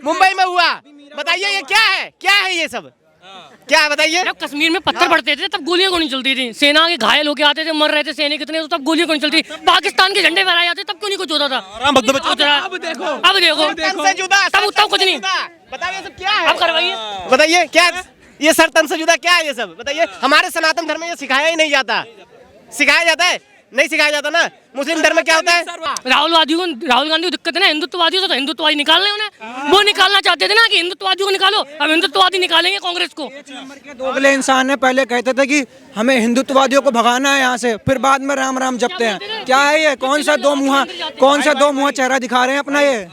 मुंबई में हुआ। बताइए ये क्या है ये सब क्या है बताइए। जब कश्मीर में पत्थर पड़ते थे तब गोलियां क्यों नहीं चलती थी? सेना के घायल होके आते थे, मर रहे थे सैनिक कितने, तो तब गोलियां क्यों नहीं चलती? पाकिस्तान के झंडे फहराए जाते तब क्यों नहीं कुछ होता था? अब देखो तब कुछ नहीं। बताइए सब क्या है, अब करवाइए, बताइए क्या ये सर तन से जुदा क्या है ये सब बताइए। हमारे सनातन धर्म में ये सिखाया ही नहीं जाता। सिखाया जाता है? नहीं सिखाया जाता ना। मुस्लिम धर्म में क्या होता है? राहुल गांधी को दिक्कत है ना हिंदुत्ववादियों से, तो हिंदुत्ववादी निकालने उन्हें, वो निकालना चाहते थे ना कि हिंदुत्ववादियों को निकालो, अब हिंदुत्ववादी निकालेंगे कांग्रेस को। दोगले इंसान है, पहले कहते थे कि हमें हिंदुत्ववादियों को भगाना है यहाँ से, फिर बाद में राम राम जपते हैं। क्या है ये? कौन सा दो मुँहा चेहरा दिखा रहे हैं अपना ये?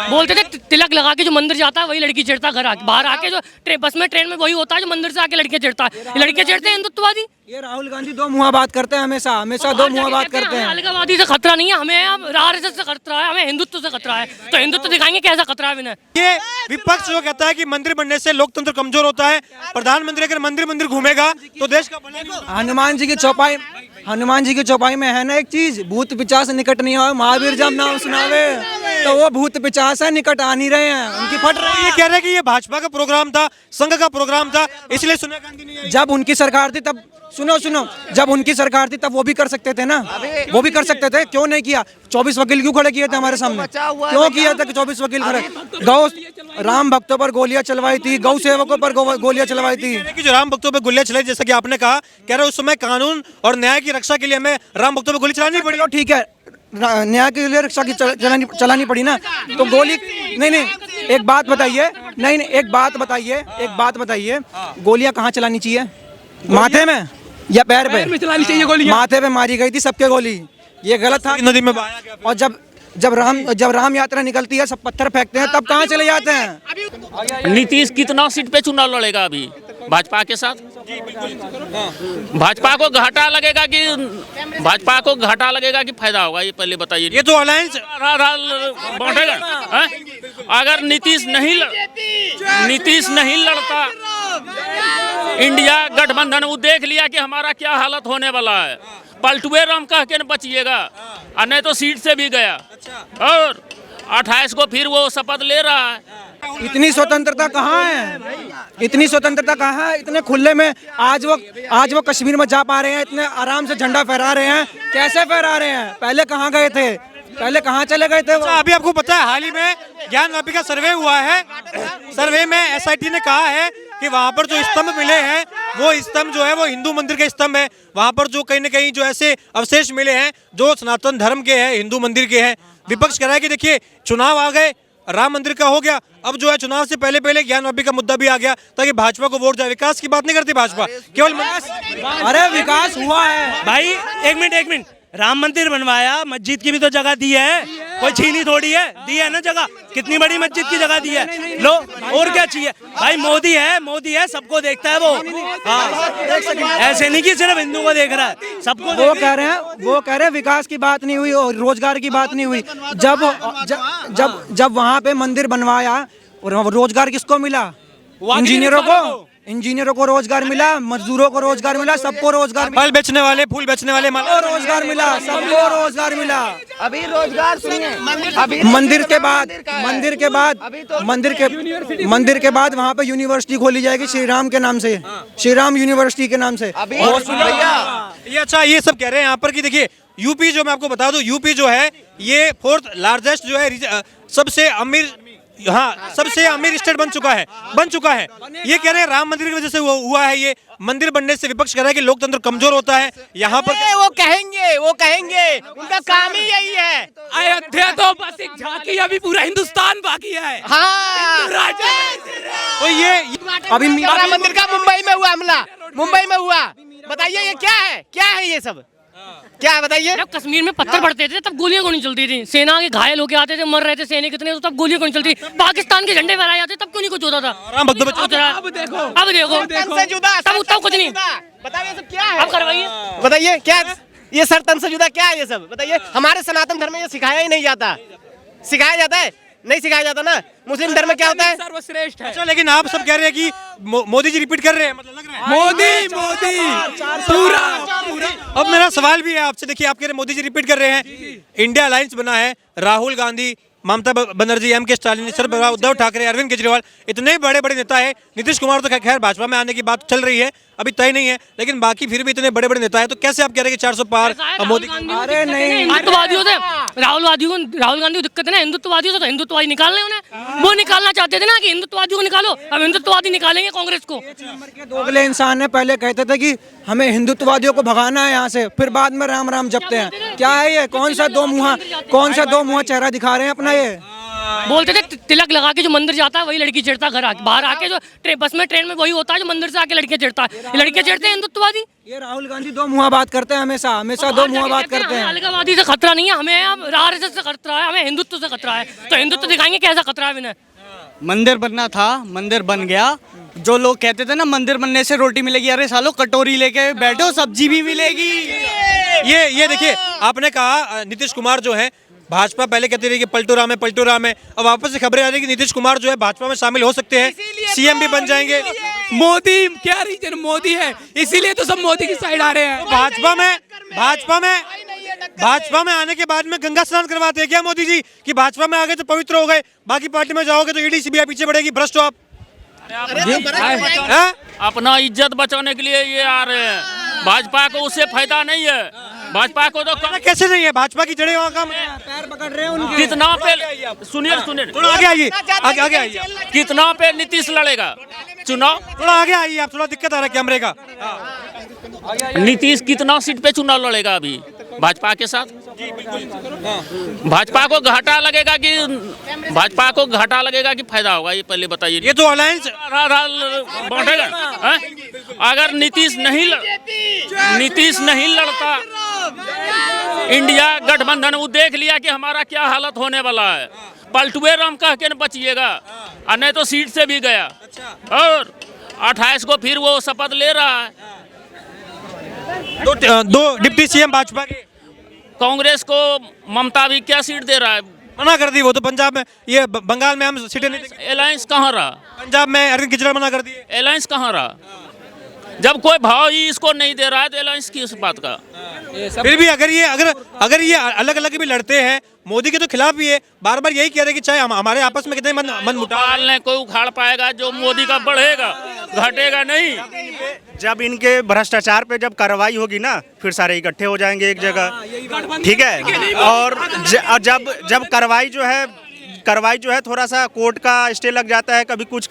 बोलते थे तिलक लगा के जो मंदिर जाता है वही लड़की चिढ़ता, घर आके बाहर आके जो बस में ट्रेन में वही होता है जो मंदिर से आके लड़के चिढ़ता है। लड़के चिढ़ते हैं हिंदुत्ववादी। ये राहुल गांधी दो मुँहा बात करते हैं, हमेशा दो मुँहा बात करते हैं। अलगाववादी से खतरा नहीं है हमें, अब आरएसएस से खतरा है, हमें हिंदुत्व से खतरा है, तो हिंदुत्व दिखाएंगे कैसा खतरा है बिना। ये विपक्ष जो कहता है कि मंदिर बनने से लोकतंत्र कमजोर होता है, प्रधानमंत्री अगर मंदिर घूमेगा तो देश का बनेगा। हनुमान जी की चौपाई में है ना एक चीज, भूत पिचास निकट नहीं आवे, महावीर जब नाम सुनावे, तो वो भूत पिचास है निकट आ नहीं रहे हैं, उनकी फट रही है। ये कह रहे हैं कि ये भाजपा का प्रोग्राम था, संघ का प्रोग्राम था, इसलिए सोनिया गांधी नहीं आई। जब उनकी सरकार थी तब सुनो जब उनकी सरकार थी तब वो भी कर सकते थे ना, वो भी कर सकते थे, क्यों नहीं किया? 24 वकील क्यों खड़े किए थे हमारे सामने? क्यों किया था कि 24 वकील खड़े? गौ राम भक्तों पर गोलियां चलवाई थी, गौ सेवकों पर गोलियां चलवाई थी। कि जो राम भक्तों पर गोलियां चलाई, जैसा कि आपने कहा, कह रहे उस समय कानून और न्याय की रक्षा के लिए हमें राम भक्तों पर गोली चलानी पड़ी। ठीक है, न्याय के लिए रक्षा की चलानी पड़ी ना, तो गोली नहीं एक बात बताइए, एक बात बताइए, गोलियां कहाँ चलानी चाहिए? माथे में या पैर पे चलानी चाहिए गोली? माथे पे मारी गई थी सबके गोली, ये गलत था। नदी में बहाया गया। और जब राम यात्रा निकलती है सब पत्थर फेंकते हैं, तब कहाँ चले जाते हैं? नीतीश कितना सीट पे चुनाव लड़ेगा अभी भाजपा के साथ? भाजपा को घाटा लगेगा कि फायदा होगा, ये पहले बताइए। ये तो अलायंस बांटेगा। अगर नीतीश नहीं लड़ता इंडिया गठबंधन, वो देख लिया कि हमारा क्या हालत होने वाला है, पलटुए राम कह के न बचिएगा, और नहीं तो सीट से भी गया। और 28 को फिर वो शपथ ले रहा है। इतनी स्वतंत्रता कहाँ है? इतने खुले में आज वो कश्मीर में जा पा रहे हैं, इतने आराम से झंडा फहरा रहे हैं। कैसे फहरा रहे हैं? पहले कहाँ गए थे? पहले कहाँ चले गए थे वो? अभी आपको पता है हाल ही में ज्ञानवापी का सर्वे हुआ है। सर्वे में एसआईटी ने कहा है कि वहाँ पर जो स्तंभ मिले हैं वो स्तंभ जो है वो हिंदू मंदिर के स्तंभ है। वहाँ पर जो कहीं न कहीं जो ऐसे अवशेष मिले हैं जो सनातन धर्म के हैं, हिंदू मंदिर के हैं। विपक्ष कह रहा है कि देखिए चुनाव आ गए, राम मंदिर का हो गया, अब जो है चुनाव से पहले ज्ञानवापी का मुद्दा भी आ गया ताकि भाजपा को वोट जाए। विकास की बात नहीं करती भाजपा, केवल अरे विकास हुआ है भाई। एक मिनट, राम मंदिर बनवाया, मस्जिद की भी तो जगह दी है, कोई छीनी थोड़ी है, दी है ना जगह। कितनी बड़ी मस्जिद की जगह दी है, लो और क्या चाहिए भाई? मोदी है, सबको देखता है वो। हाँ, ऐसे नहीं कि सिर्फ हिंदू को देख रहा है, सबको। वो कह रहे हैं विकास की बात नहीं हुई और रोजगार की बात नहीं हुई। जब वहाँ पे मंदिर बनवाया और रोजगार किसको मिला? इंजीनियरों को रोजगार मिला, मजदूरों को रोजगार मिला, सबको रोजगार मिला। फल बेचने वाले, फूल बेचने वाले, रोजगार मिला, सबको रोजगार मिला। अभी रोजगार सुनिए, मंदिर के बाद वहाँ पे यूनिवर्सिटी खोली जाएगी श्री राम के नाम से, श्री राम यूनिवर्सिटी के नाम से। ये अच्छा ये सब कह रहे हैं यहाँ पर कि देखिए यूपी जो मैं आपको बता दूं, यूपी जो है ये 4th लार्जेस्ट जो है सबसे अमीर स्टेट बन चुका है। ये कह रहे हैं राम मंदिर की वजह से हुआ है। ये मंदिर बनने से विपक्ष कह रहा है कि लोकतंत्र कमजोर होता है। यहाँ पर वो कहेंगे उनका काम ही यही है। अयोध्या तो बस एक झांकी, अभी पूरा हिंदुस्तान बाकी है। हाँ, तो ये अभी राम मंदिर का मुंबई में हुआ। बताइए ये क्या है ये सब क्या है बताइए। जब कश्मीर में पत्थर पड़ते थे तब गोलियां क्यों नहीं चलती थी? सेना के घायल होके आते थे, मर रहे थे सैनिक कितने, तो तब गोलियां क्यों नहीं चलती? पाकिस्तान के झंडे फहराए जाते तब क्यों नहीं कुछ होता था? अब देखो तब कुछ नहीं। बताइए सब क्या है, अब करवाइए, बताइए क्या ये सर तन से जुदा क्या है ये सब बताइए। हमारे सनातन धर्म में ये सिखाया ही नहीं जाता। सिखाया जाता है? नहीं सिखाया जाता ना। मुस्लिम धर्म में क्या होता है? सर्वश्रेष्ठ है। अच्छा, लेकिन आप सब कह रहे हैं कि मोदी जी रिपीट कर रहे हैं, मतलब लग रहा है मोदी पूरा। अब मेरा सवाल भी है आपसे, देखिए आप कह रहे हैं मोदी जी रिपीट कर रहे हैं। इंडिया अलायंस बना है, राहुल गांधी ममता बनर्जी, M.K. स्टालिन, सरबराह उद्धव ठाकरे, अरविंद केजरीवाल, इतने बड़े बड़े नेता है। नीतीश कुमार तो खैर भाजपा में आने की बात चल रही है, अभी तय नहीं है, लेकिन बाकी फिर भी इतने बड़े बड़े नेता है, तो कैसे आप कह रहे हैं कि 400 पार मोदी? अरे नहीं, हिंदुत्ववादियों से राहुल गांधी को दिक्कत है ना, हिंदुत्ववादियों से, तो हिंदुत्ववादी निकालने उन्हें, वो निकालना चाहते थे ना कि हिंदुत्ववादियों को निकालो, अब हिंदुत्ववादी निकालेंगे कांग्रेस को। दोगले इंसान है, पहले कहते थे कि हमें हिंदुत्ववादियों को भगाना है यहाँ से, फिर बाद में राम राम जपते हैं। क्या है ये? कौन सा दो मुँहा चेहरा दिखा रहे हैं अपना ये? बोलते थे तिलक लगा के जो मंदिर जाता है वही लड़की चिढ़ता, घर आके बाहर आके जो बस में ट्रेन में वही होता है जो मंदिर से आके लड़कियां चिढ़ता है, लड़कियां चिढ़ते हैं हिंदुत्ववादी। ये राहुल गांधी दो मुँहा बात करते हैं, हमेशा दो मुँहा बात करते हैं। अलगाववादी से खतरा नहीं है हमें, अब RSS से खतरा है, हमें हिंदुत्व से खतरा है, तो हिंदुत्व दिखाएंगे कैसा खतरा है इन्हें। मंदिर बनना था, मंदिर बन गया। जो लोग कहते थे ना मंदिर बनने से रोटी मिलेगी, अरे सालो कटोरी लेके बैठो, सब्जी भी मिलेगी। ये देखिए, आपने कहा नीतीश कुमार जो है, भाजपा पहले कहती रही कि पलटू राम है, अब वापस से खबरें आ रही कि नीतीश कुमार जो है भाजपा में शामिल हो सकते हैं, CM भी बन जाएंगे। मोदी क्या रीजन? मोदी है, इसीलिए तो सब मोदी की साइड आ रहे हैं। भाजपा में आने के बाद में गंगा स्नान करवाते हैं क्या मोदी जी कि भाजपा में आ गए तो पवित्र हो गए, बाकी पार्टी में जाओगे तो ED CBI पीछे बढ़ेगी, भ्रष्ट हो आप? अपना इज्जत बचाने के लिए ये आ रहे हैं, भाजपा को उससे फायदा नहीं है। भाजपा को तो कैसे नहीं है? भाजपा की जड़ें वहाँ काम पैर पकड़ रहे हैं उनके। कितना पे सुनिए थोड़ा आगे आइए, कितना पे नीतीश लड़ेगा चुनाव? थोड़ा आगे आइए आप, थोड़ा दिक्कत आ रहा है कैमरे का। नीतीश कितना सीट पे चुनाव लड़ेगा अभी भाजपा के साथ? भाजपा को घाटा लगेगा कि फायदा होगा, ये पहले बताइए। ये तो अलायंस बांटेगा। अगर नीतीश नहीं लड़ता, इंडिया गठबंधन वो देख लिया कि हमारा क्या हालत होने वाला है, पलटुए राम कह के न बचिएगा, और नहीं तो सीट से भी गया। और 28 को फिर वो शपथ ले रहा है। दो डिप्टी CM भाजपा के। कांग्रेस को ममता भी क्या सीट दे रहा है? मना कर दी वो तो। पंजाब में, ये बंगाल में हम सीटें नहीं। अलायंस कहाँ रहा? पंजाब में अरविंद केजरीवाल मना कर दिए। अलायंस कहाँ रहा? जब कोई भाव ही इसको नहीं दे रहा है तो अलायंस की उस बात का? फिर भी अगर ये अलग अलग भी लड़ते हैं, मोदी के तो खिलाफ भी है, बार बार यही कह रहे हैं कि चाहे हमारे आपस में कितने मन मुटाव ने कोई उखाड़ पाएगा जो मोदी का बढ़ेगा, घटेगा नहीं। जब इनके भ्रष्टाचार पे जब कार्रवाई होगी ना, फिर सारे इकट्ठे हो जाएंगे एक जगह, ठीक है। और जब कार्रवाई जो है थोड़ा सा कोर्ट का स्टे लग जाता है, कभी कुछ,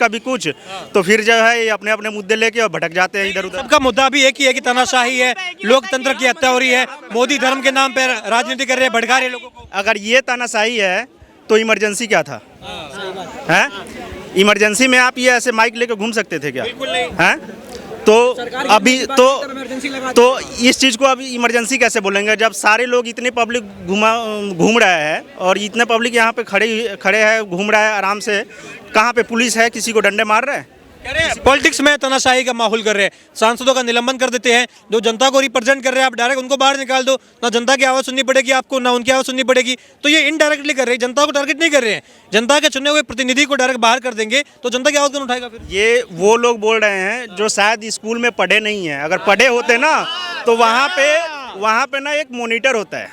तो फिर जो है ये अपने अपने मुद्दे लेके और भटक जाते हैं इधर उधर। सबका मुद्दा भी एक ही है कि तानाशाही है, लोकतंत्र की हत्या हो रही है, मोदी धर्म के नाम पर राजनीति कर रहे हैं, भड़का रहे हैं लोगों को। अगर ये तानाशाही है तो इमरजेंसी क्या था? हैं? इमरजेंसी में आप ये ऐसे माइक लेके घूम सकते थे क्या? हैं? तो अभी तो इस चीज़ को अभी इमरजेंसी कैसे बोलेंगे जब सारे लोग इतने पब्लिक घूम रहे हैं और इतने पब्लिक यहाँ पे खड़े हैं, घूम रहा है आराम से। कहाँ पे पुलिस है? किसी को डंडे मार रहे हैं? पॉलिटिक्स में तानाशाही का माहौल कर रहे हैं, सांसदों का निलंबन कर देते हैं, जो जनता को रिप्रेजेंट कर रहे हैं आप डायरेक्ट उनको बाहर निकाल दो, ना जनता की आवाज़ सुननी पड़ेगी आपको, ना उनकी आवाज़ सुननी पड़ेगी। तो ये इनडायरेक्टली कर रहे हैं, जनता को टारगेट नहीं कर रहे हैं। जनता के चुने हुए प्रतिनिधि को डायरेक्ट बाहर कर देंगे तो जनता की आवाज़ कौन उठाएगा फिर? ये वो लोग बोल रहे हैं जो शायद स्कूल में पढ़े नहीं हैं। अगर पढ़े होते ना तो वहाँ पे ना एक मॉनिटर होता है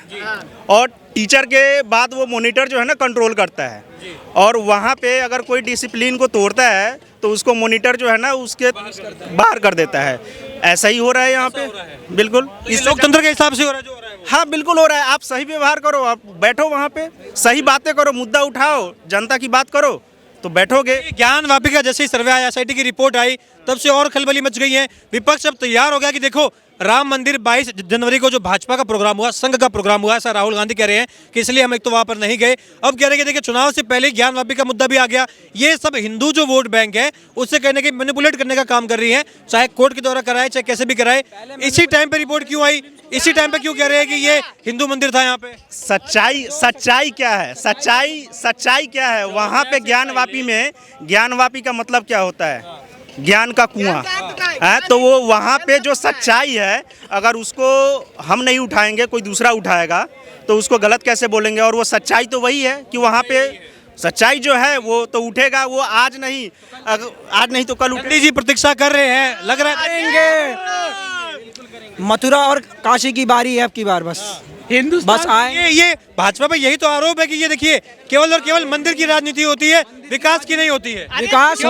और टीचर के बाद वो मॉनिटर जो है ना कंट्रोल करता है, और वहाँ पे अगर कोई डिसिप्लिन को तोड़ता है तो उसको मॉनिटर जो है ना उसके बाहर कर देता है। ऐसा ही हो रहा है यहाँ पे, बिल्कुल इस लोकतंत्र के हिसाब से हो रहा है जो हो रहा है। हाँ बिल्कुल हो रहा है। आप सही व्यवहार करो, आप बैठो वहाँ पे, सही बातें करो, मुद्दा उठाओ, जनता की बात करो तो बैठोगे। ज्ञान वापिका जैसे ही सर्वे आया, SIT की रिपोर्ट आई, तब से और खलबली मच गई है। विपक्ष अब तैयार हो गया कि देखो राम मंदिर 22 जनवरी को जो भाजपा का प्रोग्राम हुआ, संघ का प्रोग्राम हुआ, ऐसा राहुल गांधी कह रहे हैं कि इसलिए हम एक तो वहां पर नहीं गए। अब कह रहे हैं कि देखिए चुनाव से पहले ज्ञान वापी का मुद्दा भी आ गया। ये सब हिंदू जो वोट बैंक है उससे कहने की मैनिपुलेट करने का काम कर रही है, चाहे कोर्ट के द्वारा कराए चाहे कैसे भी कराए। इसी टाइम पे रिपोर्ट क्यों आई? इसी टाइम पे क्यों कह रहे हैं कि ये हिंदू मंदिर था यहाँ पे? सच्चाई क्या है? सच्चाई क्या है? वहाँ पे ज्ञानवापी में, ज्ञानवापी का मतलब क्या होता है? ज्ञान का कुआं है। तो वो वहाँ पे जो सच्चाई है, अगर उसको हम नहीं उठाएंगे कोई दूसरा उठाएगा तो उसको गलत कैसे बोलेंगे? और वो सच्चाई तो वही है कि वहाँ पे सच्चाई जो है वो तो उठेगा, वो आज नहीं तो कल उठेगी। जी प्रतीक्षा कर रहे हैं, लग रहा है मथुरा और काशी की बारी है अब की बार, बस हिंदुस्तान बस आए ये भाजपा पे यही तो आरोप है कि ये देखिए केवल और केवल मंदिर की राजनीति होती है, विकास की नहीं होती है। विकास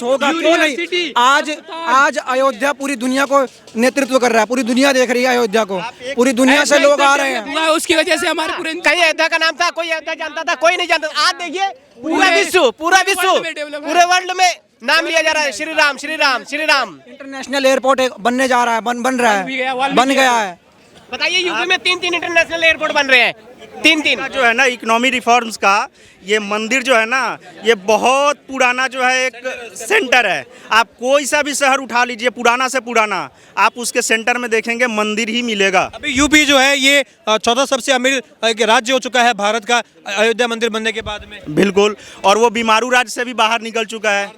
होगा क्यों नहीं। आज अयोध्या पूरी दुनिया को नेतृत्व कर रहा है, पूरी दुनिया देख रही है अयोध्या को, पूरी दुनिया से लोग आ रहे हैं। उसकी वजह से हमारे पूरे कहीं अयोध्या का नाम था, कोई अयोध्या जानता था, कोई नहीं जानता। आज देखिए पूरा विश्व पूरे वर्ल्ड में नाम लिया जा रहा है श्री राम श्री राम श्री राम। इंटरनेशनल एयरपोर्ट बनने जा रहा है, बन रहा है, बन गया है। बताइए यूपी में 3 इंटरनेशनल एयरपोर्ट बन रहे हैं, 3। जो है ना इकोनॉमी रिफॉर्म्स का ये मंदिर जो है ना ये बहुत पुराना जो है एक सेंटर है। आप कोई सा भी शहर उठा लीजिए पुराना से पुराना, आप उसके सेंटर में देखेंगे मंदिर ही मिलेगा। अभी यूपी जो है ये 14 सबसे अमीर राज्य हो चुका है भारत का अयोध्या मंदिर बनने के बाद में। बिल्कुल, और वो बीमारू राज्य से भी बाहर निकल चुका है।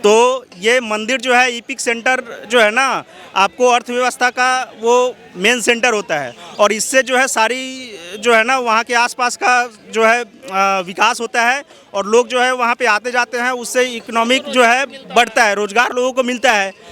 तो ये मंदिर जो है इपिक सेंटर जो है ना आपको अर्थव्यवस्था का वो मेन सेंटर होता है, और इससे जो है सारी जो है ना वहाँ के आसपास का जो है विकास होता है, और लोग जो है वहाँ पे आते जाते हैं, उससे इकोनॉमिक जो है बढ़ता है, रोजगार लोगों को मिलता है।